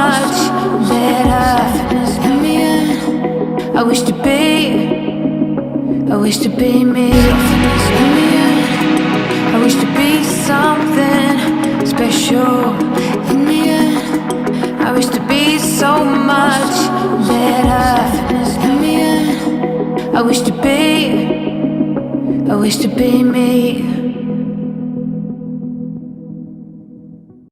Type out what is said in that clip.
much better. In the end, I wish to be, I wish to be me. In the end, I wish to be something special. In the end, I wish to be so much better. In the end, I wish to be, I wish to be me.